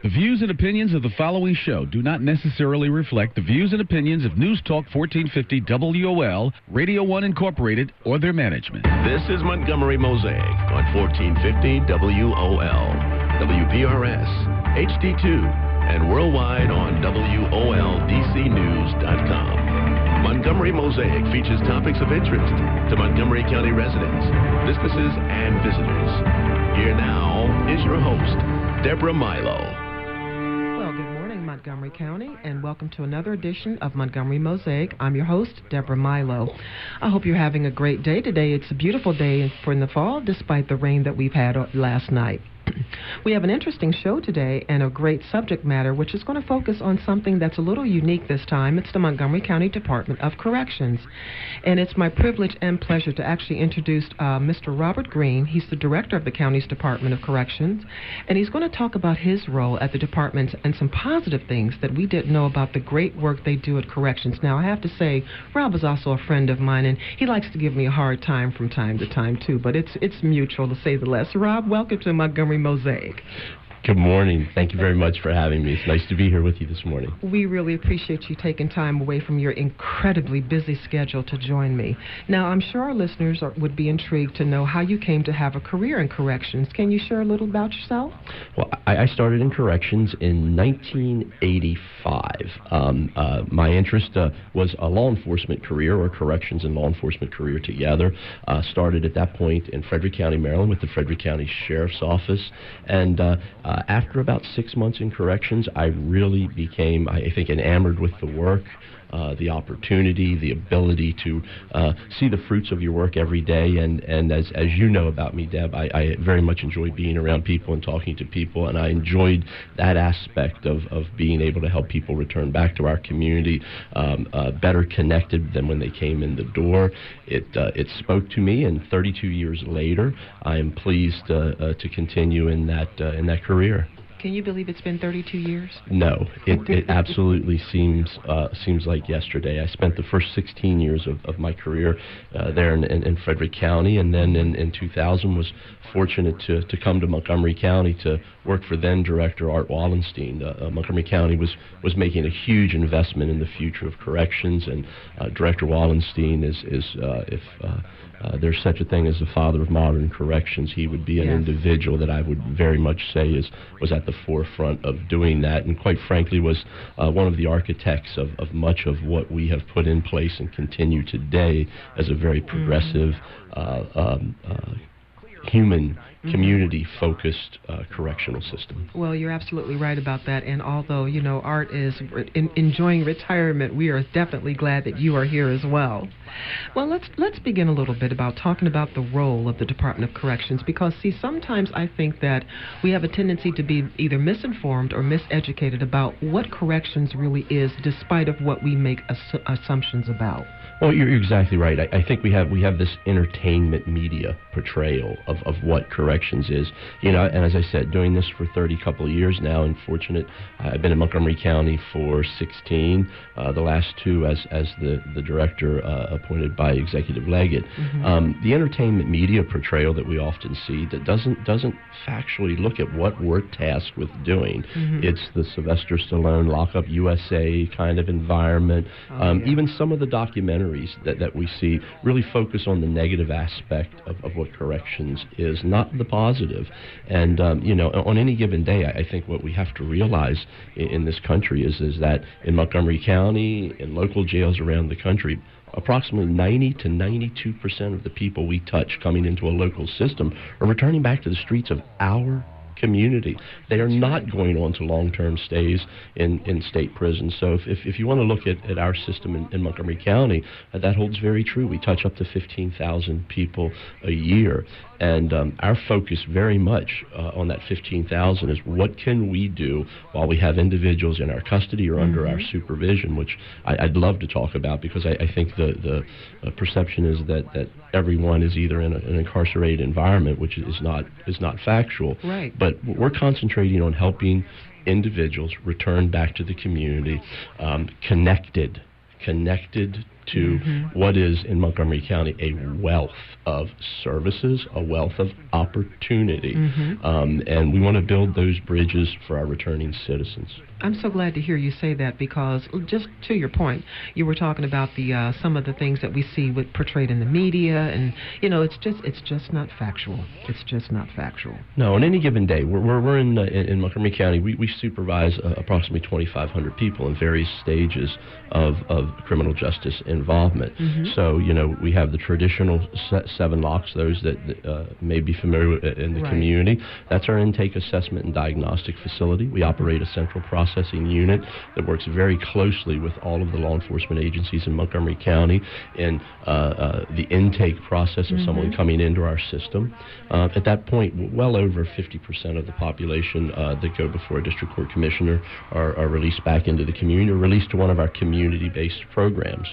The views and opinions of the following show do not necessarily reflect the views and opinions of News Talk 1450 WOL, Radio 1 Incorporated, or their management. This is Montgomery Mosaic on 1450 WOL, WPRS, HD2, and worldwide on WOLDCnews.com. Montgomery Mosaic features topics of interest to Montgomery County residents, businesses, and visitors. Here now is your host, Deborah Milo. Montgomery County, and welcome to another edition of Montgomery Mosaic. I'm your host, Deborah Milo. I hope you're having a great day today. It's a beautiful day in the fall, despite the rain that we've had last night. We have an interesting show today and a great subject matter, which is going to focus on something that's a little unique this time. It's the Montgomery County Department of Corrections. And it's my privilege and pleasure to actually introduce Mr. Robert Green. He's the director of the county's Department of Corrections. And he's going to talk about his role at the department and some positive things that we didn't know about the great work they do at corrections. Now, I have to say, Rob is also a friend of mine, and he likes to give me a hard time from time to time, too. But it's mutual, to say the least. Rob, welcome to Montgomery Mosaic. Good morning. Thank you very much for having me. It's nice to be here with you this morning. We really appreciate you taking time away from your incredibly busy schedule to join me. Now, I'm sure our listeners would be intrigued to know how you came to have a career in corrections. Can you share a little about yourself? Well, I started in corrections in 1985. My interest was a law enforcement career, or corrections and law enforcement career together. Started at that point in Frederick County, Maryland, with the Frederick County Sheriff's Office. And after about 6 months in corrections, I really became, I think, enamored with the work, the opportunity, the ability to see the fruits of your work every day. And as you know about me, Deb, I very much enjoy being around people and talking to people, and I enjoyed that aspect of being able to help people return back to our community better connected than when they came in the door. It spoke to me, and 32 years later, I am pleased to continue in that career. Can you believe it's been 32 years? No, it absolutely seems like yesterday. I spent the first 16 years of my career there in Frederick County, and then in 2000 was fortunate to come to Montgomery County to work for then Director Art Wallenstein. Montgomery County was making a huge investment in the future of corrections, and Director Wallenstein is if there's such a thing as the father of modern corrections, he would be an individual that I would very much say was at the forefront of doing that, and quite frankly was one of the architects of much of what we have put in place and continue today as a very progressive human, community-focused correctional system. Well, you're absolutely right about that. And although, Art is enjoying retirement, we are definitely glad that you are here as well. Well, let's begin a little bit about talking about the role of the Department of Corrections, because, see, sometimes I think that we have a tendency to be either misinformed or miseducated about what corrections really is, despite of what we make assumptions about. Well, you're exactly right. I think we have this entertainment media portrayal of what corrections is. And as I said, doing this for 30 couple of years now, and fortunate, I've been in Montgomery County for 16, the last 2 as the director appointed by Executive Leggett. The entertainment media portrayal that we often see that doesn't factually look at what we're tasked with doing. It's the Sylvester Stallone Lockup USA kind of environment. Even some of the documentaries that we see really focus on the negative aspect of what corrections is, not the positive. And, on any given day, I think what we have to realize in this country is that in Montgomery County, in local jails around the country, approximately 90 to 92% of the people we touch coming into a local system are returning back to the streets of our community. They are not going on to long-term stays in state prisons. So if you want to look at our system in Montgomery County, that holds very true. We touch up to 15,000 people a year. And our focus very much on that 15,000 is what can we do while we have individuals in our custody or under our supervision, which I'd love to talk about, because I think the perception is that everyone is either in an incarcerated environment, which is not factual. Right. But we're concentrating on helping individuals return back to the community, connected to what is in Montgomery County a wealth of services, a wealth of opportunity, and we want to build those bridges for our returning citizens. I'm so glad to hear you say that, because just to your point, you were talking about the some of the things that we see portrayed in the media, and it's just not factual. It's just not factual. No, on any given day, we're in Montgomery County. We supervise approximately 2,500 people in various stages of criminal justice involvement. So we have the traditional 7 locks, those that may be familiar with in the community. That's our intake assessment and diagnostic facility. We operate a central processing unit that works very closely with all of the law enforcement agencies in Montgomery County in the intake process of someone coming into our system. At that point, well over 50% of the population that go before a district court commissioner are released back into the community or released to one of our community-based programs.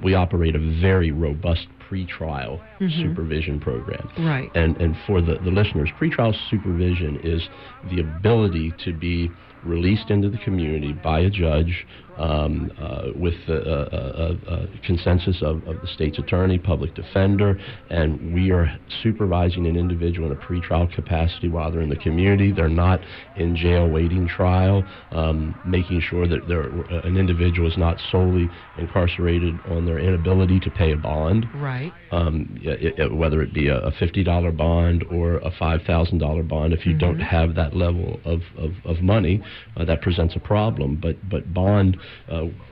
We operate a very robust pretrial supervision program. Right. And for the listeners, pretrial supervision is the ability to be released into the community by a judge with a consensus of the state's attorney, public defender, and we are supervising an individual in a pretrial capacity while they're in the community. They're not in jail waiting trial, making sure that an individual is not solely incarcerated on their inability to pay a bond. Right. Whether it be a $50 bond or a $5,000 bond, if you don't have that level of money, that presents a problem. But bond,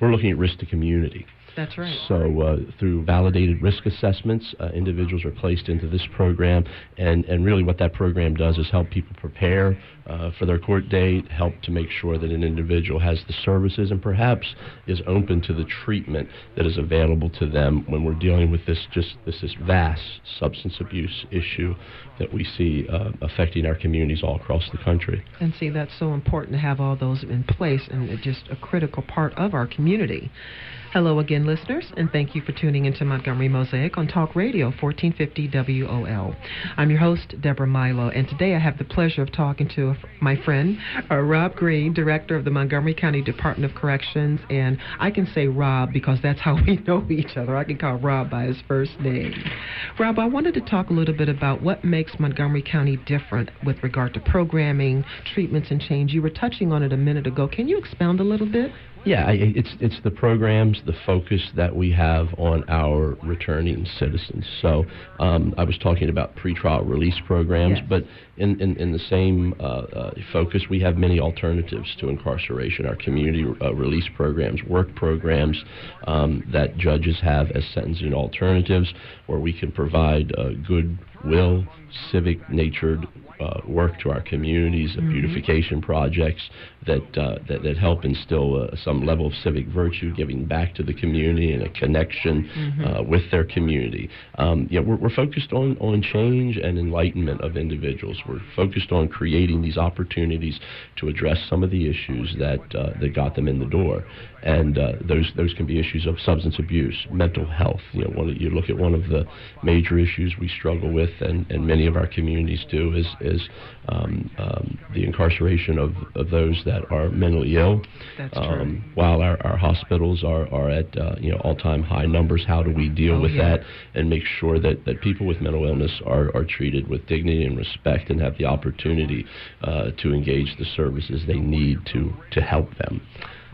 we're looking at risk to community. That's right. So through validated risk assessments, individuals are placed into this program, and really what that program does is help people prepare for their court date, help to make sure that an individual has the services and perhaps is open to the treatment that is available to them when we're dealing with this vast substance abuse issue that we see affecting our communities all across the country. And see, that's so important to have all those in place, and it's just a critical part of our community. Hello again, listeners, and thank you for tuning into Montgomery Mosaic on Talk Radio 1450 WOL. I'm your host, Deborah Milo, and today I have the pleasure of talking to my friend, Rob Green, Director of the Montgomery County Department of Corrections, and I can say Rob because that's how we know each other. I can call Rob by his first name. Rob, I wanted to talk a little bit about what makes Montgomery County different with regard to programming, treatments, and change. You were touching on it a minute ago. Can you expound a little bit? Yeah, it's the programs, the focus that we have on our returning citizens. So I was talking about pretrial release programs, but in the same focus, we have many alternatives to incarceration. Our community release programs, work programs that judges have as sentencing alternatives, where we can provide goodwill, civic-natured work to our communities, beautification projects that help instill some level of civic virtue, giving back to the community and a connection with their community. We're focused on change and enlightenment of individuals. We're focused on creating these opportunities to address some of the issues that got them in the door. And those can be issues of substance abuse, mental health. You look at one of the major issues we struggle with, and many of our communities do, is the incarceration of those that are mentally ill. That's true. While our hospitals are at all-time high numbers, how do we deal with that and make sure that people with mental illness are treated with dignity and respect and have the opportunity to engage the services they need to help them?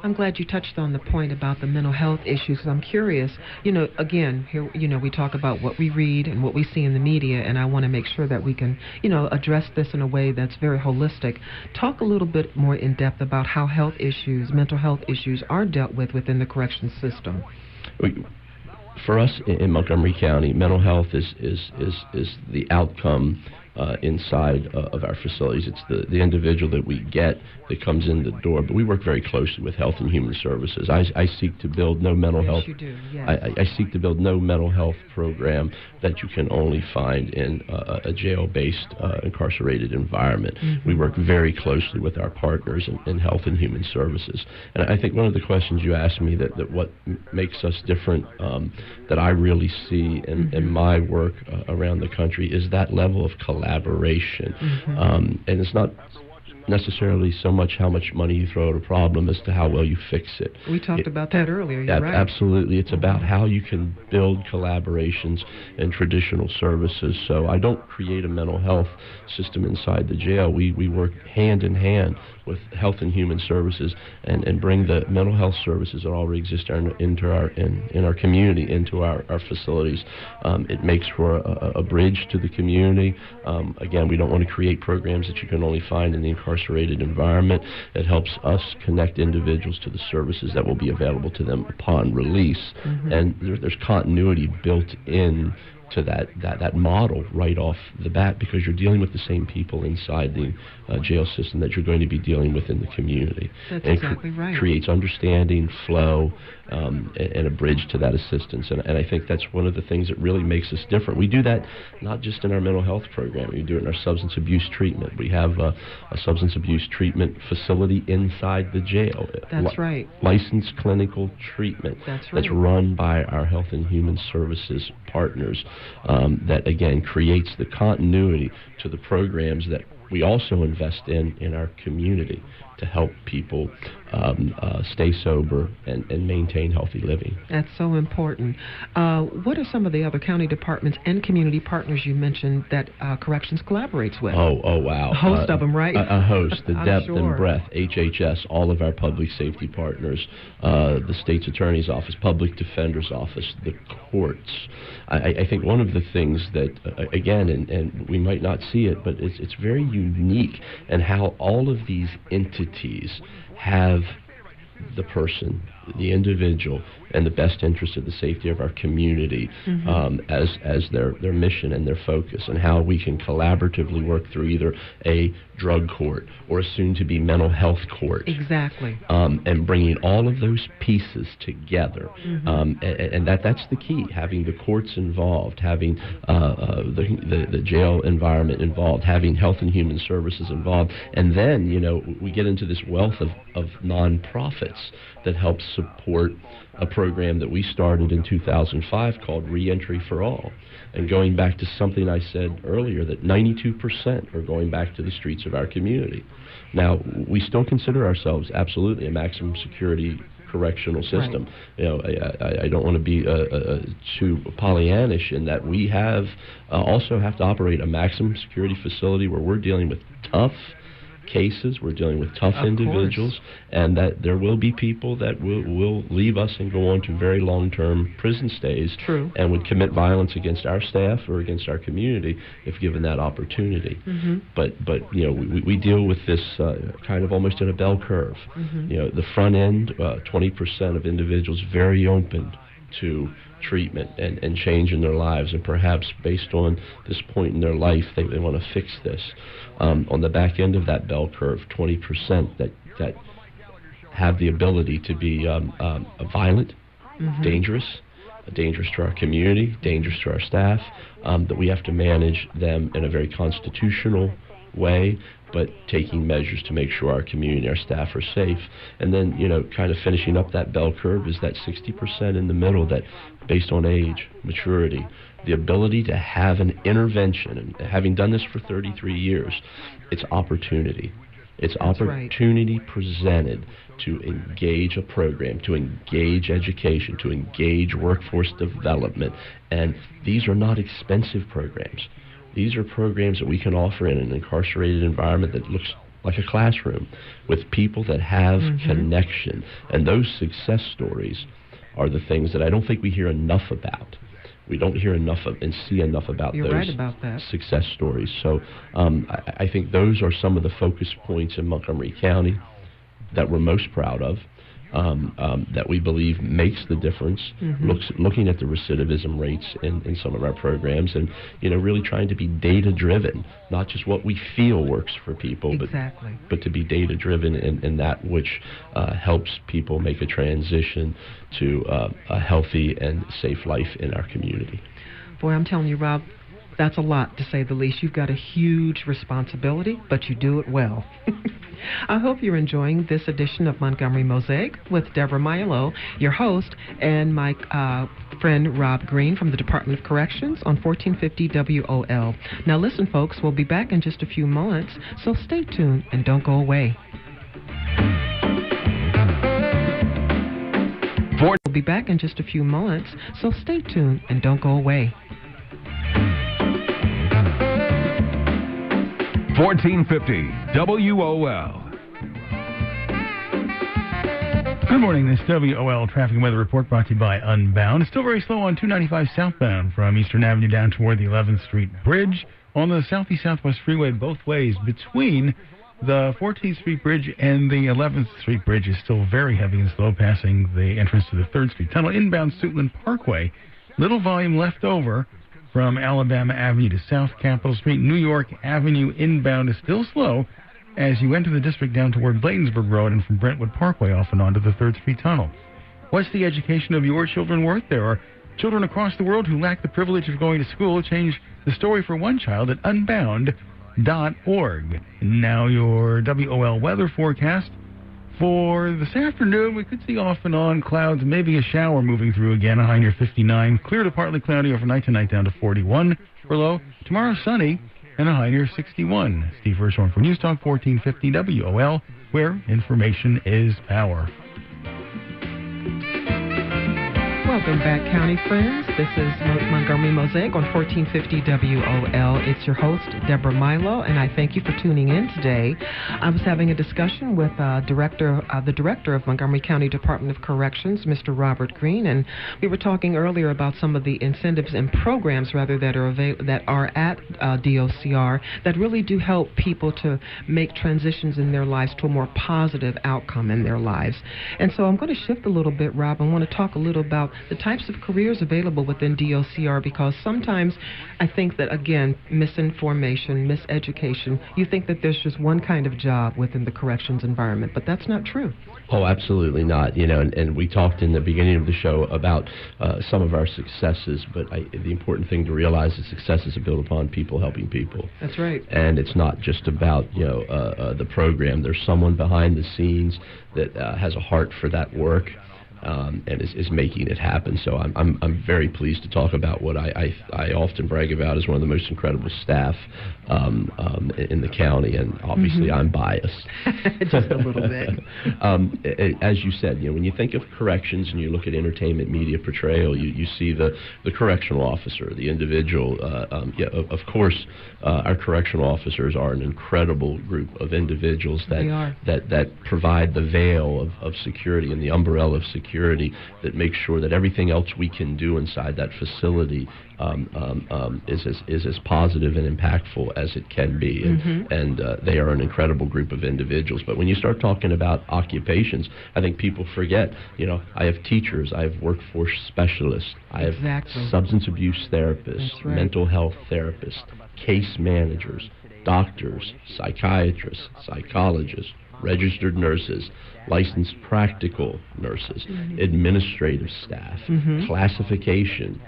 I'm glad you touched on the point about the mental health issues, because I'm curious. Again, here, we talk about what we read and what we see in the media, and I want to make sure that we can, address this in a way that's very holistic. Talk a little bit more in depth about how mental health issues are dealt with within the corrections system. For us in Montgomery County, mental health is the outcome inside of our facilities. It's the individual that we get that comes in the door, but we work very closely with Health and Human Services. I seek to build no mental health. You do. Yes. I seek to build no mental health program that you can only find in a jail-based incarcerated environment. We work very closely with our partners in Health and Human Services. And I think one of the questions you asked me that what makes us different, that I really see in my work around the country, is that level of collaboration. And it's not necessarily so much how much money you throw at a problem as to how well you fix it. We talked about that earlier. You're right. Absolutely. It's about how you can build collaborations and traditional services. So I don't create a mental health system inside the jail. We work hand in hand with Health and Human Services and bring the mental health services that already exist in our community into our facilities. It makes for a bridge to the community. Again, we don't want to create programs that you can only find in the incarcerated environment. It helps us connect individuals to the services that will be available to them upon release. And there's continuity built in to that model right off the bat, because you're dealing with the same people inside the jail system that you're going to be dealing with in the community. That's exactly right. Creates understanding, flow, and a bridge to that assistance. And I think that's one of the things that really makes us different. We do that not just in our mental health program. We do it in our substance abuse treatment. We have a substance abuse treatment facility inside the jail. That's right. Licensed clinical treatment. That's right. That's run by our Health and Human Services partners. That again creates the continuity to the programs that we also invest in our community to help people stay sober and maintain healthy living. That's so important. What are some of the other county departments and community partners you mentioned that Corrections collaborates with? Oh, wow. A host of them, right? A host, the depth sure. and breadth, HHS, all of our public safety partners, the state's attorney's office, public defender's office, the courts. I think one of the things that, again, and we might not see it, but it's very unique in how all of these entities have the person, the individual, and the best interest of the safety of our community as their mission and their focus, and how we can collaboratively work through either a drug court or a soon-to-be mental health court. Exactly. And bringing all of those pieces together. And that's the key, having the courts involved, having the jail environment involved, having Health and Human Services involved. And then, we get into this wealth of nonprofits that help support a program that we started in 2005 called Reentry for All. And going back to something I said earlier, that 92% are going back to the streets of our community. Now, we still consider ourselves absolutely a maximum security correctional system. Right. I don't want to be too Pollyannish in that we also have to operate a maximum security facility where we're dealing with tough cases, we're dealing with tough individuals, and that there will be people that will leave us and go on to very long-term prison stays. True. And would commit violence against our staff or against our community if given that opportunity. But we deal with this kind of almost in a bell curve. The front end, 20% of individuals very open to treatment and change in their lives, and perhaps based on this point in their life they want to fix this. On the back end of that bell curve, 20% that have the ability to be violent, dangerous to our community, dangerous to our staff, that we have to manage them in a very constitutional way, but taking measures to make sure our community, our staff are safe. And then, kind of finishing up that bell curve is that 60% in the middle that, based on age, maturity, the ability to have an intervention, and having done this for 33 years, it's opportunity. It's opportunity presented to engage a program, to engage education, to engage workforce development. And these are not expensive programs. These are programs that we can offer in an incarcerated environment that looks like a classroom with people that have connection. And those success stories are the things that I don't think we hear enough about. We don't hear enough of and see enough about You're those right about that. success stories. So I think those are some of the focus points in Montgomery County that we're most proud of. That we believe makes the difference, looking at the recidivism rates in some of our programs, and really trying to be data driven, not just what we feel works for people, but to be data driven in that which helps people make a transition to a healthy and safe life in our community. Boy, I'm telling you, Rob, That's a lot, to say the least. You've got a huge responsibility, but you do it well. I hope you're enjoying this edition of Montgomery Mosaic with Deborah Milo, your host, and my friend Rob Green from the Department of Corrections on 1450 WOL. Now listen, folks, we'll be back in just a few moments, so stay tuned and don't go away. We'll be back in just a few moments, so stay tuned and don't go away. 1450 WOL. Good morning. This WOL traffic and weather report brought to you by Unbound. It's still very slow on 295 southbound from Eastern Avenue down toward the 11th Street Bridge. On the Southeast Southwest Freeway both ways between the 14th Street Bridge and the 11th Street Bridge is still very heavy and slow, passing the entrance to the 3rd Street Tunnel. Inbound Suitland Parkway, little volume left over from Alabama Avenue to South Capitol Street. New York Avenue inbound is still slow as you enter the district down toward Bladensburg Road and from Brentwood Parkway off and onto the 3rd Street Tunnel. What's the education of your children worth? There are children across the world who lack the privilege of going to school. Change the story for one child at unbound.org. Now your WOL weather forecast. For this afternoon, we could see off and on clouds, maybe a shower moving through again, a high near 59. Clear to partly cloudy overnight tonight down to 41 for low. Tomorrow sunny and a high near 61. Steve Hirschhorn for News Talk 1450 WOL, where information is power. Welcome back, County friends. This is Montgomery Mosaic on 1450 WOL. It's your host, Deborah Milo, and I thank you for tuning in today. I was having a discussion with the director of Montgomery County Department of Corrections, Mr. Robert Green, and we were talking earlier about some of the incentives and programs, rather, that are at DOCR that really do help people to make transitions in their lives to a more positive outcome in their lives. And so I'm going to shift a little bit, Rob. I want to talk a little about the types of careers available within DOCR, because sometimes I think that, again, misinformation, miseducation, you think that there's just one kind of job within the corrections environment, but that's not true. Oh, absolutely not. You know, and we talked in the beginning of the show about some of our successes, but the important thing to realize is successes are built upon people helping people. That's right. And it's not just about, the program. There's someone behind the scenes that has a heart for that work. And is making it happen. So I'm very pleased to talk about what I often brag about as one of the most incredible staff in the county, and obviously I'm biased. Just a little bit. As you said, when you think of corrections and you look at entertainment media portrayal, you see the correctional officer, the individual. Of course, our correctional officers are an incredible group of individuals that provide the veil of security and the umbrella of security that makes sure that everything else we can do inside that facility is as positive and impactful as it can be. And they are an incredible group of individuals. But when you start talking about occupations, I think people forget, I have teachers, I have workforce specialists, I have substance abuse therapists, mental health therapists, case managers, doctors, psychiatrists, psychologists, registered nurses, licensed practical nurses, administrative staff, classification,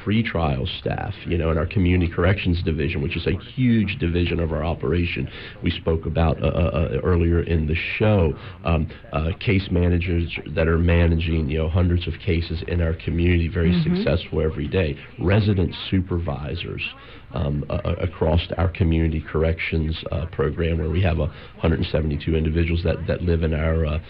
pretrial staff, in our community corrections division, which is a huge division of our operation. We spoke about earlier in the show, case managers that are managing, hundreds of cases in our community, very successful every day, resident supervisors, across our community corrections program, where we have 172 individuals that live in our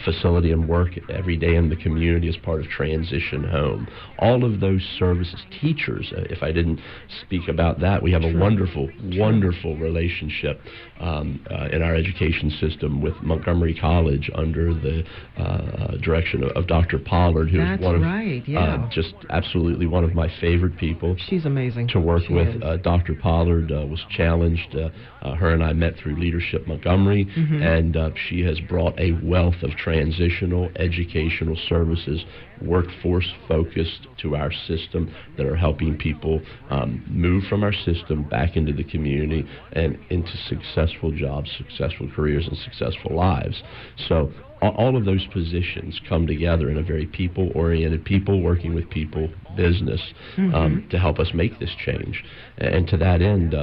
facility and work every day in the community as part of Transition Home. All of those services, teachers, if I didn't speak about that, we have a wonderful relationship in our education system with Montgomery College under the direction of Dr. Pollard, who's just absolutely one of my favorite people. She's amazing to work with. Dr. Pollard was challenged. Her and I met through Leadership Montgomery, and she has brought a wealth of transitional educational services, workforce focused, to our system. system that are helping people move from our system back into the community and into successful jobs, successful careers, and successful lives. So all of those positions come together in a very people-oriented, people working with people business to help us make this change. And to that end,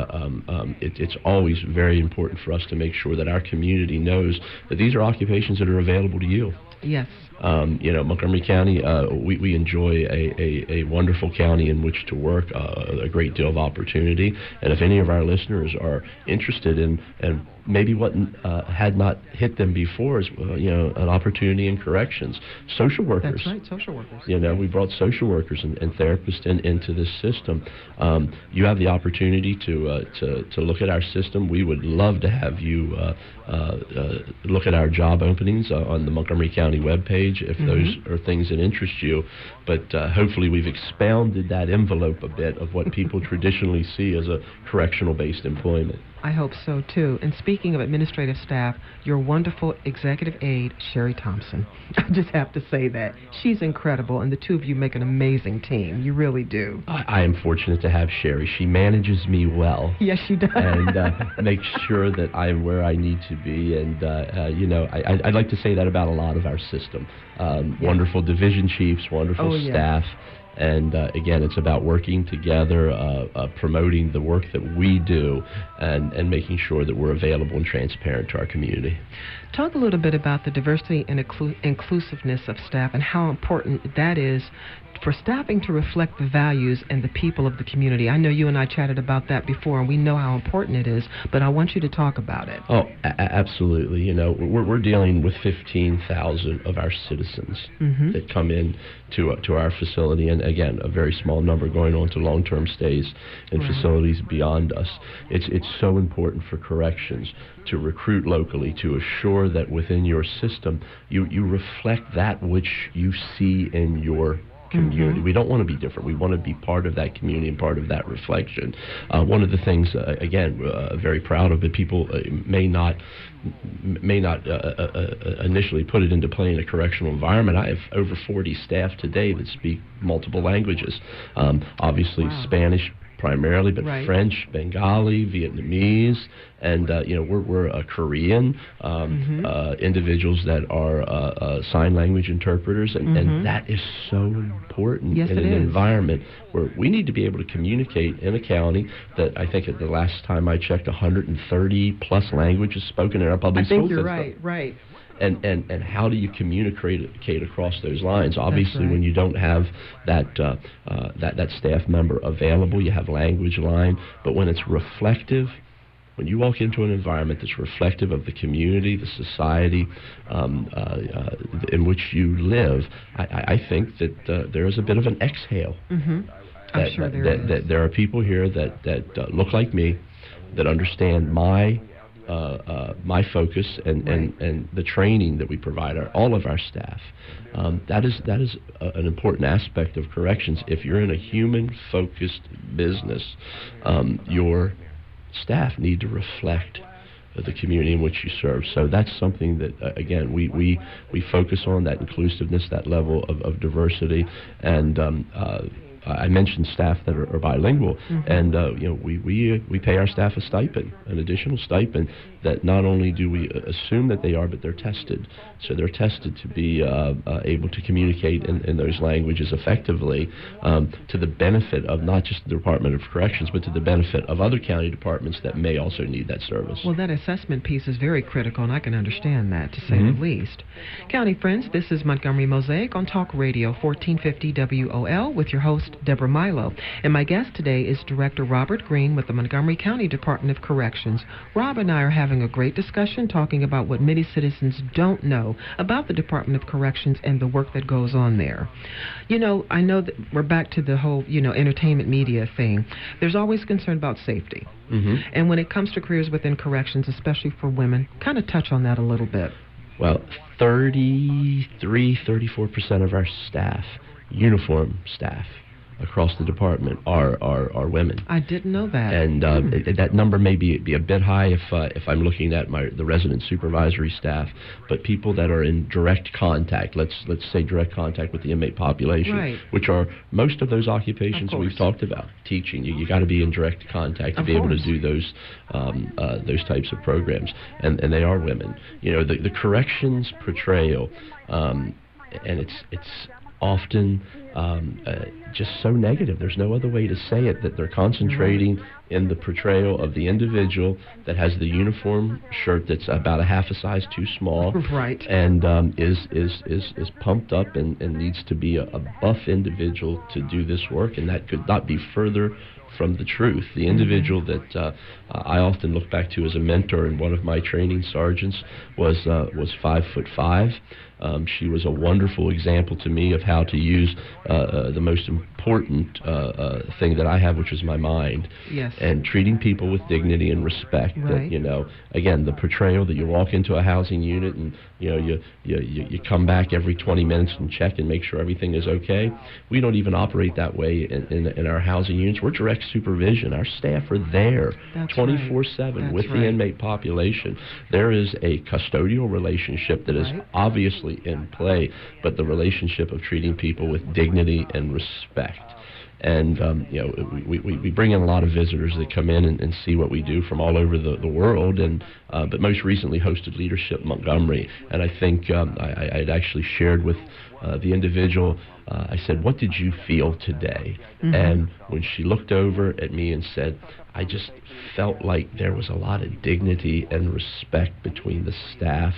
it's always very important for us to make sure that our community knows that these are occupations that are available to you. Yes. Montgomery County, we enjoy a wonderful county in which to work, a great deal of opportunity. And if any of our listeners are interested in, and maybe what had not hit them before is, an opportunity in corrections. Social workers. That's right, social workers. We brought social workers and therapists into this system. You have the opportunity to look at our system. We would love to have you look at our job openings on the Montgomery County webpage if those are things that interest you. But hopefully we've expounded that envelope a bit of what people traditionally see as a correctional-based employment. I hope so, too. And speaking of administrative staff, your wonderful executive aide, Sherry Thompson. I just have to say that. She's incredible, and the two of you make an amazing team. You really do. I am fortunate to have Sherry. She manages me well. Yes, she does. And makes sure that I am where I need to be. And, I'd like to say that about a lot of our system. Wonderful division chiefs, wonderful staff. And again, it's about working together, promoting the work that we do, and making sure that we're available and transparent to our community. Talk a little bit about the diversity and inclusiveness of staff and how important that is for staffing to reflect the values and the people of the community. I know you and I chatted about that before, and we know how important it is, but I want you to talk about it. Oh, absolutely. We're dealing with 15,000 of our citizens that come in to our facility, and again, a very small number going on to long-term stays in facilities beyond us. It's so important for corrections to recruit locally, to assure that within your system you reflect that which you see in your community. We don't want to be different. We want to be part of that community and part of that reflection. One of the things, very proud of, but people may not initially put it into play in a correctional environment. I have over 40 staff today that speak multiple languages. Obviously, Spanish primarily, but French, Bengali, Vietnamese, and we're Korean individuals that are sign language interpreters, and that is so important in an environment where we need to be able to communicate in a county that I think at the last time I checked, 130 plus languages spoken in our public school system. I think you're right. And how do you communicate across those lines? Obviously, when you don't have that staff member available, you have language line. But when it's reflective, when you walk into an environment that's reflective of the community, the society in which you live, I think that there is a bit of an exhale. I'm sure that there are people here that look like me, that understand my focus and the training that we provide all of our staff. That is an important aspect of corrections. If you're in a human-focused business, your staff need to reflect the community in which you serve. So that's something that, again, we focus on, that inclusiveness, that level of diversity, and I mentioned staff that are bilingual, and we pay our staff a stipend, an additional stipend, that not only do we assume that they are, but they're tested. So they're tested to be able to communicate in those languages effectively, to the benefit of not just the Department of Corrections, but to the benefit of other county departments that may also need that service. Well, that assessment piece is very critical, and I can understand that, to say the least. County friends, this is Montgomery Mosaic on Talk Radio 1450 WOL with your host, Deborah Milo. And my guest today is Director Robert Green with the Montgomery County Department of Corrections. Rob and I are having a great discussion talking about what many citizens don't know about the Department of Corrections and the work that goes on there. I know that we're back to the whole, entertainment media thing. There's always concern about safety. And when it comes to careers within corrections, especially for women, kind of touch on that a little bit. Well, 34% of our staff, uniform staff, across the department are women. I didn't know that. And that number may be a bit high if I'm looking at the resident supervisory staff, but people that are in direct contact, let's say direct contact with the inmate population, right, which are most of those occupations we've talked about. Teaching, you got to be in direct contact to be able to do those types of programs, and they are women. You know, the corrections portrayal, and it's often just so negative. There's no other way to say it, that they're concentrating in the portrayal of the individual that has the uniform shirt that's about a half a size too small, right, and is pumped up and needs to be a buff individual to do this work, and that could not be further from the truth. The individual that I often look back to as a mentor, and one of my training sergeants was 5'5". She was a wonderful example to me of how to use the most important thing that I have, which is my mind. Yes. And treating people with dignity and respect. Right. That, you know, again, the portrayal that you walk into a housing unit and you come back every 20 minutes and check and make sure everything is okay. We don't even operate that way in our housing units. We're direct supervision. Our staff are there 24/7 with the inmate population. There is a custodial relationship that is obviously in play, but the relationship of treating people with dignity and respect. And we bring in a lot of visitors that come in and see what we do from all over the world, and but most recently hosted Leadership Montgomery. And I think I'd actually shared with the individual, I said, "What did you feel today?" And when she looked over at me and said, "I just felt like there was a lot of dignity and respect between the staff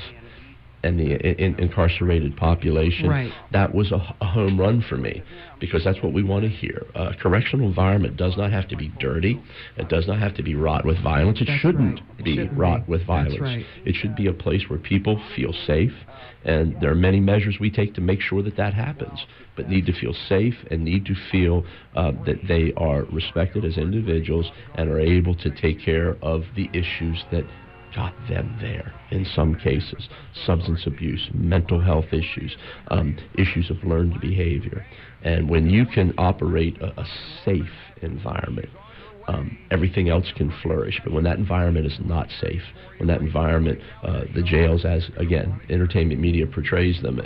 and the incarcerated population," that was a home run for me, because that's what we want to hear. A correctional environment does not have to be dirty. It does not have to be wrought with violence. It shouldn't be wrought with violence. It should be a place where people feel safe, and there are many measures we take to make sure that happens, but need to feel safe and need to feel that they are respected as individuals and are able to take care of the issues that got them there. In some cases, substance abuse, mental health issues, issues of learned behavior. And when you can operate a safe environment, everything else can flourish. But when that environment is not safe, when that environment, the jails, as again entertainment media portrays them,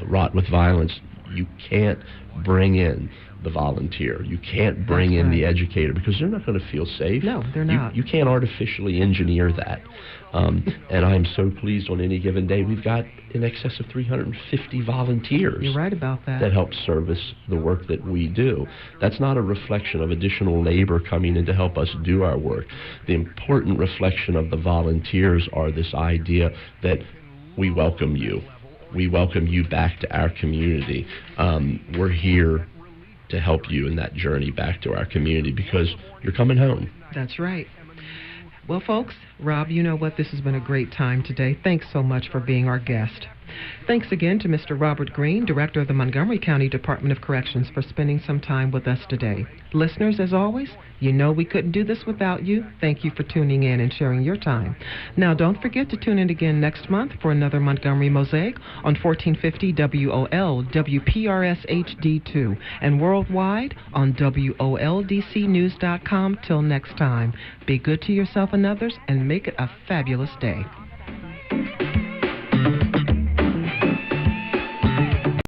wrought with violence, you can't bring in the volunteer. You can't bring in the educator, because they're not going to feel safe. No, they're not. You can't artificially engineer that. And I'm so pleased on any given day we've got in excess of 350 volunteers. You're right about that. That help service the work that we do. That's not a reflection of additional labor coming in to help us do our work. The important reflection of the volunteers are this idea that we welcome you. We welcome you back to our community. We're here to help you in that journey back to our community, because you're coming home. That's right. Well, folks, Rob, you know what? This has been a great time today. Thanks so much for being our guest. Thanks again to Mr. Robert Green, Director of the Montgomery County Department of Corrections, for spending some time with us today. Listeners, as always, you know we couldn't do this without you. Thank you for tuning in and sharing your time. Now, don't forget to tune in again next month for another Montgomery Mosaic on 1450 WOL, WPRS HD2, and worldwide on WOLDCnews.com. Till next time, be good to yourself and others, and make it a fabulous day.